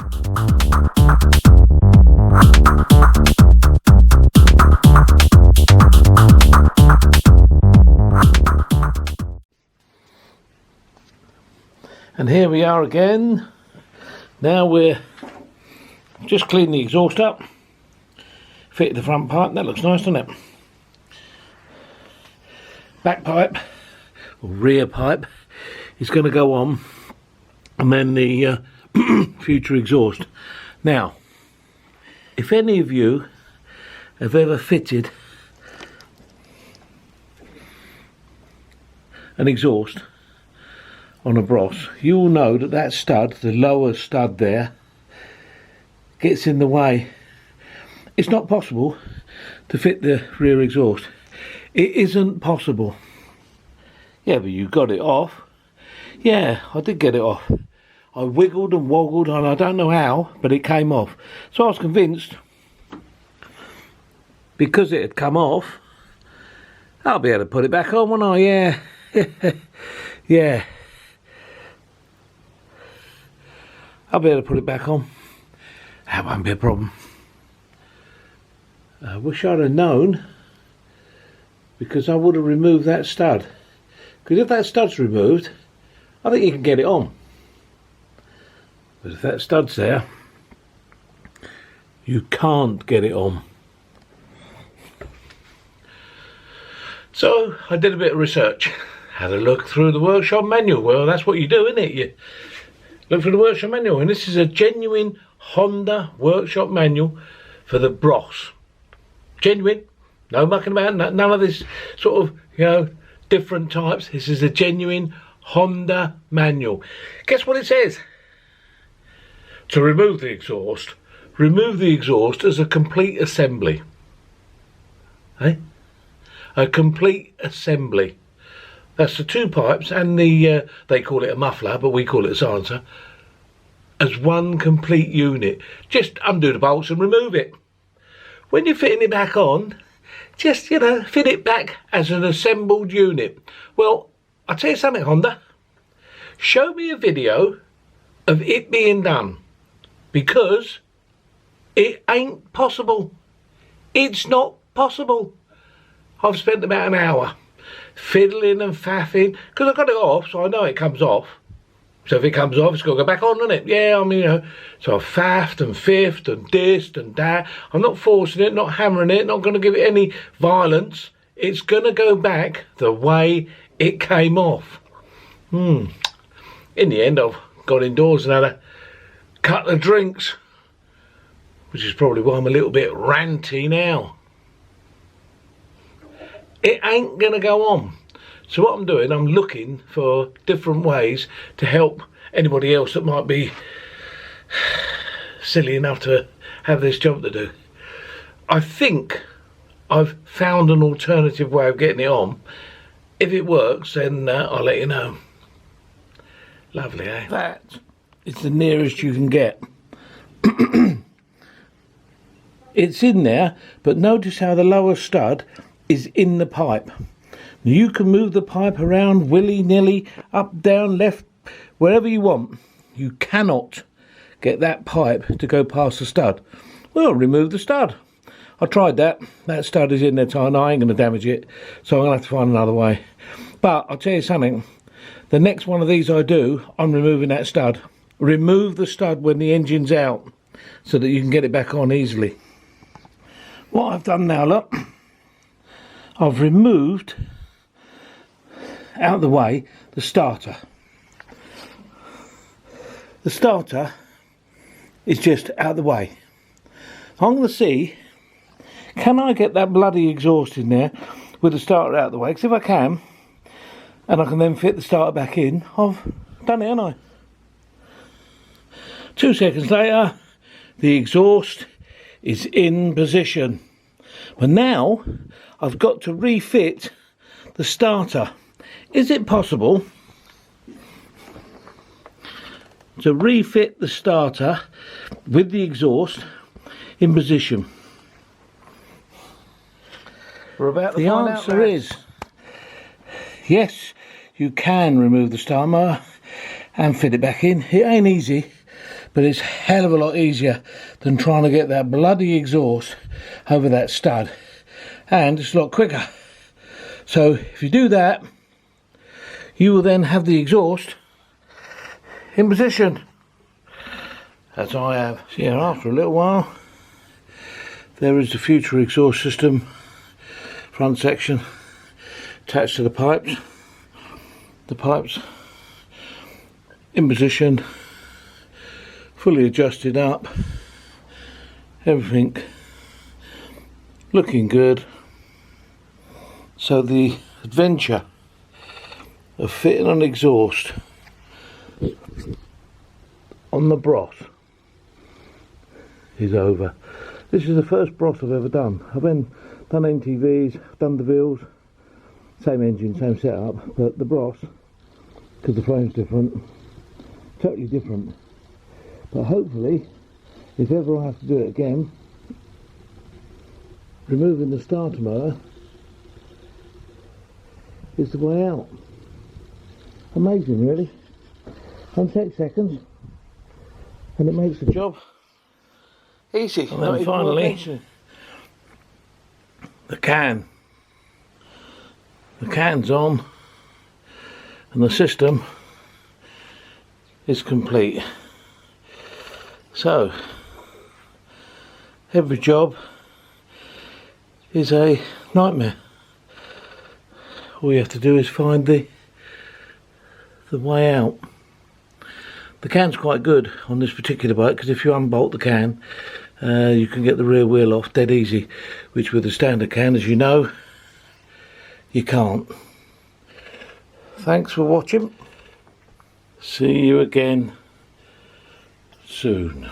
And here we are again. Now we're just cleaning the exhaust up, fit the front pipe. That looks nice, doesn't it? Back pipe or rear pipe is going to go on, and then the future exhaust. Now, if any of you have ever fitted an exhaust on a Bros, you will know that that stud, the lower stud there, gets in the way. It's not possible to fit the rear exhaust. It isn't possible. Yeah, but you got it off. Yeah, I did get it off. I wiggled and woggled and I don't know how, but it came off. So I was convinced, because it had come off, I'll be able to put it back on, won't I? Yeah. Yeah. I'll be able to put it back on. That won't be a problem. I wish I'd have known, because I would have removed that stud. Because if that stud's removed, I think you can get it on. But if that stud's there, you can't get it on. So I did a bit of research. Had a look through the workshop manual. Well, that's what you do, isn't it? You look through the workshop manual, and this is a genuine Honda workshop manual for the Bros. Genuine, no mucking about, none of this sort of, different types. This is a genuine Honda manual. Guess what it says? To remove the exhaust as a complete assembly. Eh? A complete assembly. That's the two pipes and the, they call it a muffler, but we call it a silencer, as one complete unit. Just undo the bolts and remove it. When you're fitting it back on, just, fit it back as an assembled unit. Well, I'll tell you something, Honda. Show me a video of it being done, because it ain't possible. It's not possible. I've spent about an hour fiddling and faffing, because I got it off, so I know it comes off. So if it comes off, it's got to go back on, isn't it? Yeah, so I've faffed and fiffed and dissed and that. I'm not forcing it, not hammering it, not going to give it any violence. It's going to go back the way it came off. In the end, I've got indoors and had a couple of drinks, which is probably why I'm a little bit ranty now. It ain't going to go on. So what I'm doing, I'm looking for different ways to help anybody else that might be silly enough to have this job to do. I think I've found an alternative way of getting it on. If it works, then I'll let you know. Lovely, eh? That is the nearest you can get. It's in there, but notice how the lower stud is in the pipe. You can move the pipe around willy-nilly, up, down, left, wherever you want. You cannot get that pipe to go past the stud. Well, remove the stud. I tried that. That stud is in there tight. I ain't going to damage it, so I'm going to have to find another way. But I'll tell you something. The next one of these I do, I'm removing that stud. Remove the stud when the engine's out, so that you can get it back on easily. What I've done now, look, I've removed out of the way the starter. The starter is just out of the way. I'm going to see, can I get that bloody exhaust in there with the starter out of the way? Because if I can, and I can then fit the starter back in, I've done it, haven't I? 2 seconds later, the exhaust is in position. But now I've got to refit the starter. Is it possible to refit the starter with the exhaust in position? We're about to find out. The answer is yes, you can remove the starter and fit it back in. It ain't easy, but it's a hell of a lot easier than trying to get that bloody exhaust over that stud, and it's a lot quicker. So if you do that, you will then have the exhaust in position, as I have. So yeah, after a little while, there is the future exhaust system front section attached to the pipes. The pipes in position, fully adjusted up, everything looking good. So the adventure of fitting an exhaust on the Broth is over. This is the first Broth I've ever done. I've done NTVs, done DeVille's, same engine, same setup, but the Broth, because the frame's different, totally different. But hopefully, if ever I have to do it again, removing the starter motor is the way out. Amazing, really. Only takes seconds, and it makes the job easy. And then finally, the can's on, and the system is complete. So every job is a nightmare. All you have to do is find the way out. The can's quite good on this particular bike, because if you unbolt the can, you can get the rear wheel off dead easy, which with a standard can, as you know, you can't. Thanks for watching. See you again soon.